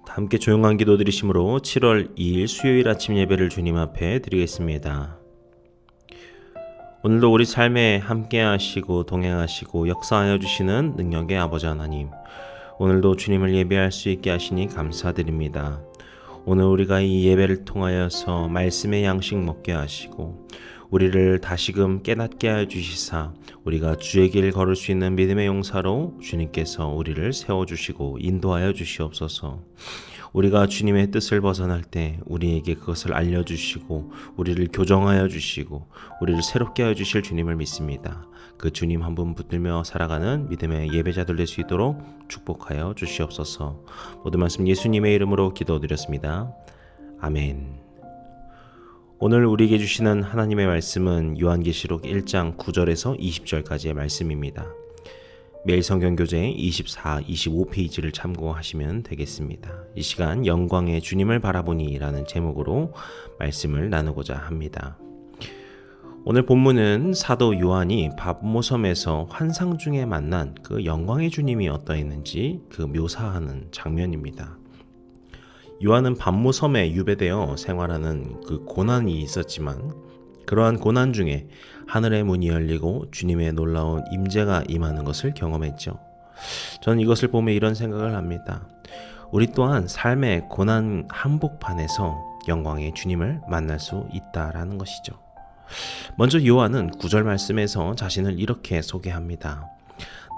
함께 조용한 기도 드리심으로 7월 2일 수요일 아침 예배를 주님 앞에 드리겠습니다. 오늘도 우리 삶에 함께 하시고 동행하시고 역사하여 주시는 능력의 아버지 하나님, 오늘도 주님을 예배할 수 있게 하시니 감사드립니다. 오늘 우리가 이 예배를 통하여서 말씀의 양식 먹게 하시고 우리를 다시금 깨닫게 해 주시사 우리가 주의 길 걸을 수 있는 믿음의 용사로 주님께서 우리를 세워주시고 인도하여 주시옵소서. 우리가 주님의 뜻을 벗어날 때 우리에게 그것을 알려주시고 우리를 교정하여 주시고 우리를 새롭게 하여 주실 주님을 믿습니다. 그 주님 한 분 붙들며 살아가는 믿음의 예배자들 될 수 있도록 축복하여 주시옵소서. 모든 말씀 예수님의 이름으로 기도드렸습니다. 아멘. 오늘 우리에게 주시는 하나님의 말씀은 요한계시록 1장 9절에서 20절까지의 말씀입니다. 매일 성경교재 24, 25페이지를 참고하시면 되겠습니다. 이 시간 영광의 주님을 바라보니 라는 제목으로 말씀을 나누고자 합니다. 오늘 본문은 사도 요한이 바모섬에서 환상 중에 만난 그 영광의 주님이 어떠했는지 그 묘사하는 장면입니다. 요한은 바모섬에 유배되어 생활하는 그 고난이 있었지만 그러한 고난 중에 하늘의 문이 열리고 주님의 놀라운 임재가 임하는 것을 경험했죠. 저는 이것을 보며 이런 생각을 합니다. 우리 또한 삶의 고난 한복판에서 영광의 주님을 만날 수 있다라는 것이죠. 먼저 요한은 9절 말씀에서 자신을 이렇게 소개합니다.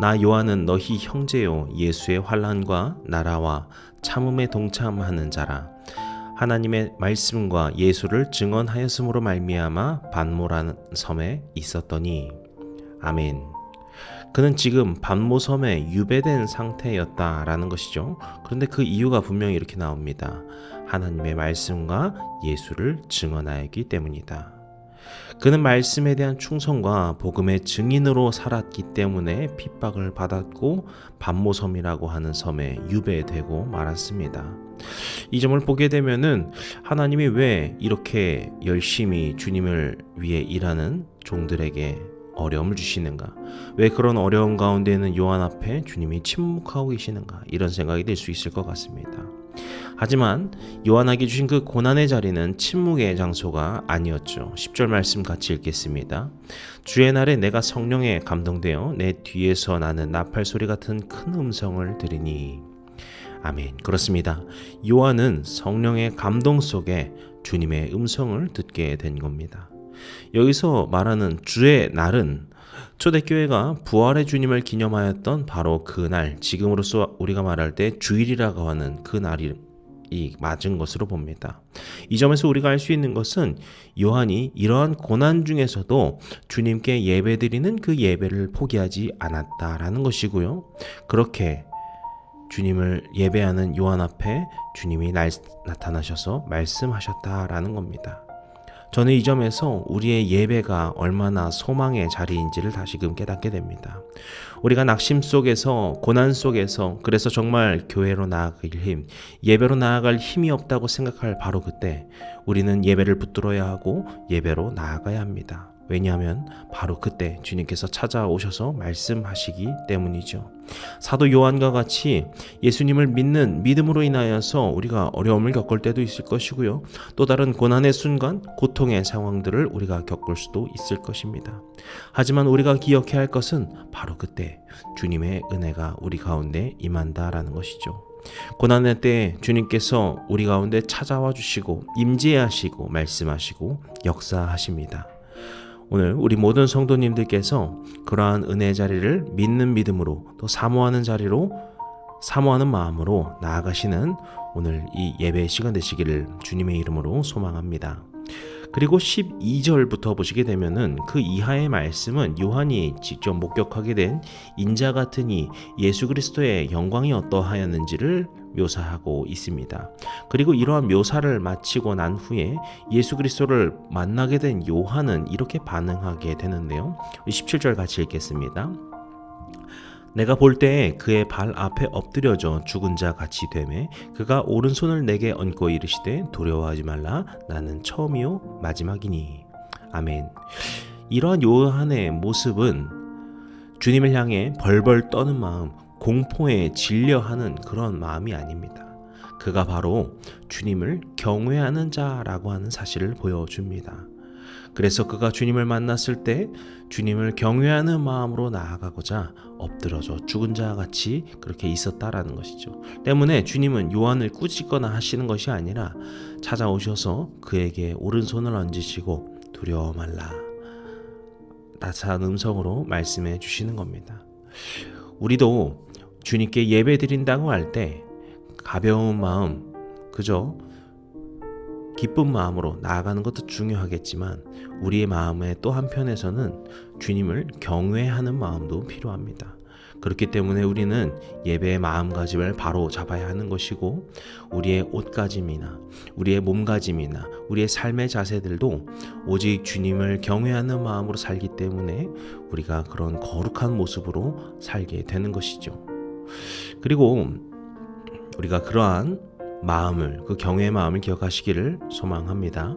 나 요한은 너희 형제요 예수의 환난과 나라와 참음에 동참하는 자라. 하나님의 말씀과 예수를 증언하였음으로 말미암아 반모라는 섬에 있었더니. 아멘. 그는 지금 반모섬에 유배된 상태였다라는 것이죠. 그런데 그 이유가 분명히 이렇게 나옵니다. 하나님의 말씀과 예수를 증언하였기 때문이다. 그는 말씀에 대한 충성과 복음의 증인으로 살았기 때문에 핍박을 받았고 반모섬이라고 하는 섬에 유배되고 말았습니다. 이 점을 보게 되면은 하나님이 왜 이렇게 열심히 주님을 위해 일하는 종들에게 어려움을 주시는가? 왜 그런 어려움 가운데는 요한 앞에 주님이 침묵하고 계시는가? 이런 생각이 들 수 있을 것 같습니다. 하지만 요한에게 주신 그 고난의 자리는 침묵의 장소가 아니었죠. 10절 말씀 같이 읽겠습니다. 주의 날에 내가 성령에 감동되어 내 뒤에서 나는 나팔 소리 같은 큰 음성을 들으니. 아멘. 그렇습니다. 요한은 성령의 감동 속에 주님의 음성을 듣게 된 겁니다. 여기서 말하는 주의 날은 초대교회가 부활의 주님을 기념하였던 바로 그 날, 지금으로서 우리가 말할 때 주일이라고 하는 그 날이 맞은 것으로 봅니다. 이 점에서 우리가 알 수 있는 것은 요한이 이러한 고난 중에서도 주님께 예배드리는 그 예배를 포기하지 않았다라는 것이고요. 그렇게 주님을 예배하는 요한 앞에 주님이 나타나셔서 말씀하셨다라는 겁니다. 저는 이 점에서 우리의 예배가 얼마나 소망의 자리인지를 다시금 깨닫게 됩니다. 우리가 낙심 속에서 고난 속에서 그래서 정말 교회로 나아갈 힘, 예배로 나아갈 힘이 없다고 생각할 바로 그때 우리는 예배를 붙들어야 하고 예배로 나아가야 합니다. 왜냐하면 바로 그때 주님께서 찾아오셔서 말씀하시기 때문이죠. 사도 요한과 같이 예수님을 믿는 믿음으로 인하여서 우리가 어려움을 겪을 때도 있을 것이고요. 또 다른 고난의 순간, 고통의 상황들을 우리가 겪을 수도 있을 것입니다. 하지만 우리가 기억해야 할 것은 바로 그때 주님의 은혜가 우리 가운데 임한다라는 것이죠. 고난의 때 주님께서 우리 가운데 찾아와 주시고 임재하시고 말씀하시고 역사하십니다. 오늘 우리 모든 성도님들께서 그러한 은혜의 자리를 믿는 믿음으로 또 사모하는 자리로 사모하는 마음으로 나아가시는 오늘 이 예배의 시간 되시기를 주님의 이름으로 소망합니다. 그리고 12절부터 보시게 되면은 그 이하의 말씀은 요한이 직접 목격하게 된 인자 같은 이 예수 그리스도의 영광이 어떠하였는지를 묘사하고 있습니다. 그리고 이러한 묘사를 마치고 난 후에 예수 그리스도를 만나게 된 요한은 이렇게 반응하게 되는데요. 17절 같이 읽겠습니다. 내가 볼 때에 그의 발 앞에 엎드려져 죽은 자 같이 되매 그가 오른손을 내게 얹고 이르시되 두려워하지 말라 나는 처음이요 마지막이니. 아멘. 이러한 요한의 모습은 주님을 향해 벌벌 떠는 마음, 공포에 질려하는 그런 마음이 아닙니다. 그가 바로 주님을 경외하는 자라고 하는 사실을 보여줍니다. 그래서 그가 주님을 만났을 때 주님을 경외하는 마음으로 나아가고자 엎드러져 죽은 자와 같이 그렇게 있었다라는 것이죠. 때문에 주님은 요한을 꾸짖거나 하시는 것이 아니라 찾아오셔서 그에게 오른손을 얹으시고 두려워 말라, 따스한 음성으로 말씀해 주시는 겁니다. 우리도 주님께 예배 드린다고 할 때 가벼운 마음, 그저 기쁜 마음으로 나아가는 것도 중요하겠지만 우리의 마음의 또 한편에서는 주님을 경외하는 마음도 필요합니다. 그렇기 때문에 우리는 예배의 마음가짐을 바로 잡아야 하는 것이고, 우리의 옷가짐이나 우리의 몸가짐이나 우리의 삶의 자세들도 오직 주님을 경외하는 마음으로 살기 때문에 우리가 그런 거룩한 모습으로 살게 되는 것이죠. 그리고 우리가 그러한 마음을, 그 경외의 마음을 기억하시기를 소망합니다.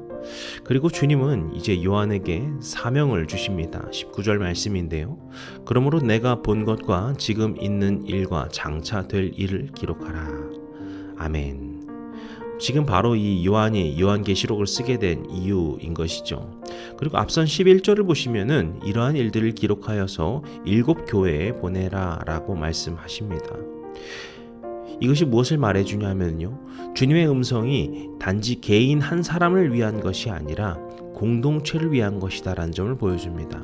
그리고 주님은 이제 요한에게 사명을 주십니다. 19절 말씀인데요. 그러므로 내가 본 것과 지금 있는 일과 장차 될 일을 기록하라. 아멘. 지금 바로 이 요한이 요한계시록을 쓰게 된 이유인 것이죠. 그리고 앞선 11절을 보시면은 이러한 일들을 기록하여서 7 교회에 보내라 라고 말씀하십니다. 이것이 무엇을 말해주냐면요, 주님의 음성이 단지 개인 한 사람을 위한 것이 아니라 공동체를 위한 것이다 라는 점을 보여줍니다.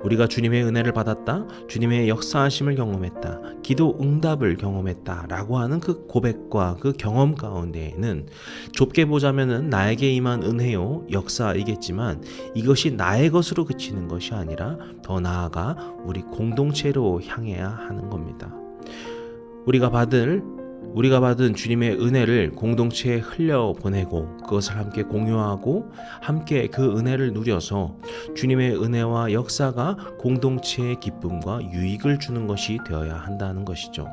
우리가 주님의 은혜를 받았다, 주님의 역사하심을 경험했다, 기도 응답을 경험했다 라고 하는 그 고백과 그 경험 가운데에는 좁게 보자면 나에게 임한 은혜요 역사이겠지만 이것이 나의 것으로 그치는 것이 아니라 더 나아가 우리 공동체로 향해야 하는 겁니다. 우리가 받은 주님의 은혜를 공동체에 흘려보내고 그것을 함께 공유하고 함께 그 은혜를 누려서 주님의 은혜와 역사가 공동체의 기쁨과 유익을 주는 것이 되어야 한다는 것이죠.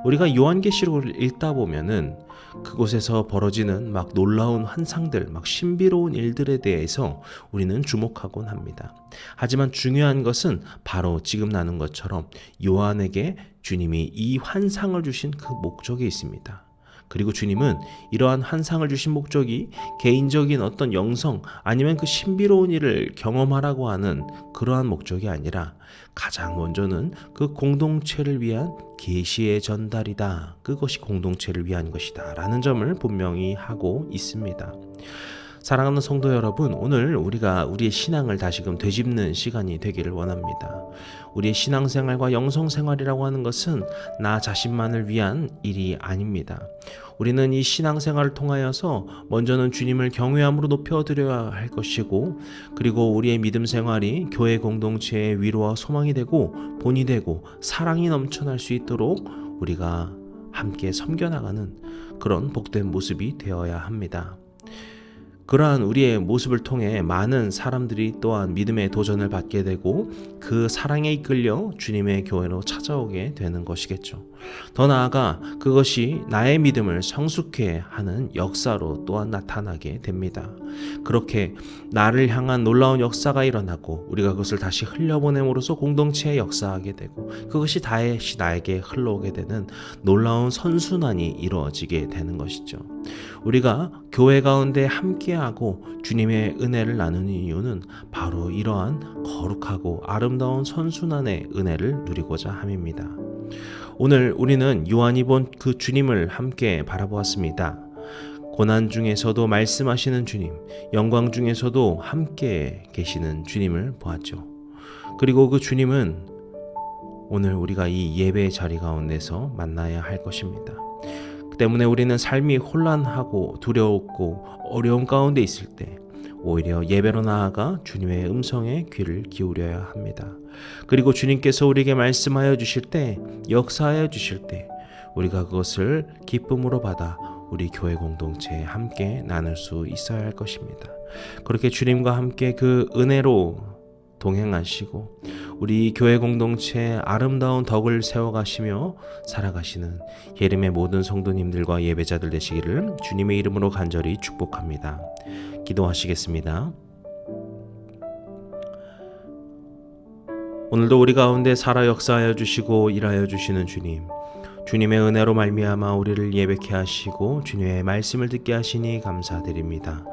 우리가 요한계시록을 읽다 보면은 그곳에서 벌어지는 막 놀라운 환상들, 막 신비로운 일들에 대해서 우리는 주목하곤 합니다. 하지만 중요한 것은 바로 지금 나눈 것처럼 요한에게 주님이 이 환상을 주신 그 목적이 있습니다. 그리고 주님은 이러한 환상을 주신 목적이 개인적인 어떤 영성 아니면 그 신비로운 일을 경험하라고 하는 그러한 목적이 아니라 가장 먼저는 그 공동체를 위한 계시의 전달이다. 그것이 공동체를 위한 것이다 라는 점을 분명히 하고 있습니다. 사랑하는 성도 여러분, 오늘 우리가 우리의 신앙을 다시금 되짚는 시간이 되기를 원합니다. 우리의 신앙생활과 영성생활이라고 하는 것은 나 자신만을 위한 일이 아닙니다. 우리는 이 신앙생활을 통하여서 먼저는 주님을 경외함으로 높여드려야 할 것이고, 그리고 우리의 믿음 생활이 교회 공동체의 위로와 소망이 되고 본이 되고 사랑이 넘쳐날 수 있도록 우리가 함께 섬겨나가는 그런 복된 모습이 되어야 합니다. 그러한 우리의 모습을 통해 많은 사람들이 또한 믿음의 도전을 받게 되고 그 사랑에 이끌려 주님의 교회로 찾아오게 되는 것이겠죠. 더 나아가 그것이 나의 믿음을 성숙해 하는 역사로 또한 나타나게 됩니다. 그렇게 나를 향한 놀라운 역사가 일어나고 우리가 그것을 다시 흘려보냄으로써 공동체에 역사하게 되고 그것이 다시 나에게 흘러오게 되는 놀라운 선순환이 이루어지게 되는 것이죠. 우리가 교회 가운데 함께하고 주님의 은혜를 나누는 이유는 바로 이러한 거룩하고 아름다운 선순환의 은혜를 누리고자 함입니다. 오늘 우리는 요한이 본 그 주님을 함께 바라보았습니다. 고난 중에서도 말씀하시는 주님, 영광 중에서도 함께 계시는 주님을 보았죠. 그리고 그 주님은 오늘 우리가 이 예배의 자리 가운데서 만나야 할 것입니다. 때문에 우리는 삶이 혼란하고 두려웠고 어려운 가운데 있을 때 오히려 예배로 나아가 주님의 음성에 귀를 기울여야 합니다. 그리고 주님께서 우리에게 말씀하여 주실 때, 역사하여 주실 때 우리가 그것을 기쁨으로 받아 우리 교회 공동체에 함께 나눌 수 있어야 할 것입니다. 그렇게 주님과 함께 그 은혜로 동행하시고 우리 교회 공동체에 아름다운 덕을 세워가시며 살아가시는 예림의 모든 성도님들과 예배자들 되시기를 주님의 이름으로 간절히 축복합니다. 기도하시겠습니다. 오늘도 우리 가운데 살아 역사하여 주시고 일하여 주시는 주님, 주님의 은혜로 말미암아 우리를 예배케 하시고 주님의 말씀을 듣게 하시니 감사드립니다.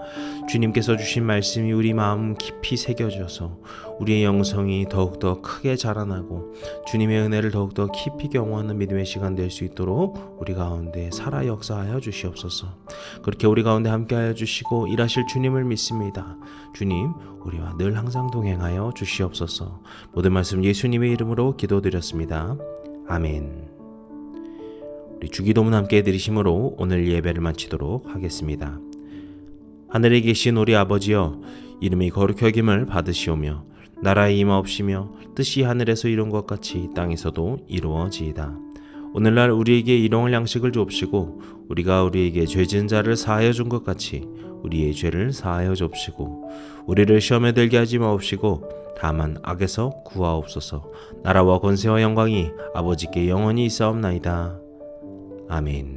주님께서 주신 말씀이 우리 마음 깊이 새겨져서 우리의 영성이 더욱더 크게 자라나고 주님의 은혜를 더욱더 깊이 경험하는 믿음의 시간 될 수 있도록 우리 가운데 살아 역사하여 주시옵소서. 그렇게 우리 가운데 함께하여 주시고 일하실 주님을 믿습니다. 주님, 우리와 늘 항상 동행하여 주시옵소서. 모든 말씀 예수님의 이름으로 기도드렸습니다. 아멘. 우리 주기도문 함께 드리심으로 오늘 예배를 마치도록 하겠습니다. 하늘에 계신 우리 아버지여, 이름이 거룩히 여김을 받으시오며 나라의 임하옵시며 뜻이 하늘에서 이룬 것 같이 땅에서도 이루어지이다. 오늘날 우리에게 일용할 양식을 주옵시고 우리가 우리에게 죄 지은 자를 사하여 준 것 같이 우리의 죄를 사하여 주옵시고 우리를 시험에 들게 하지 마옵시고 다만 악에서 구하옵소서. 나라와 권세와 영광이 아버지께 영원히 있사옵나이다. 아멘.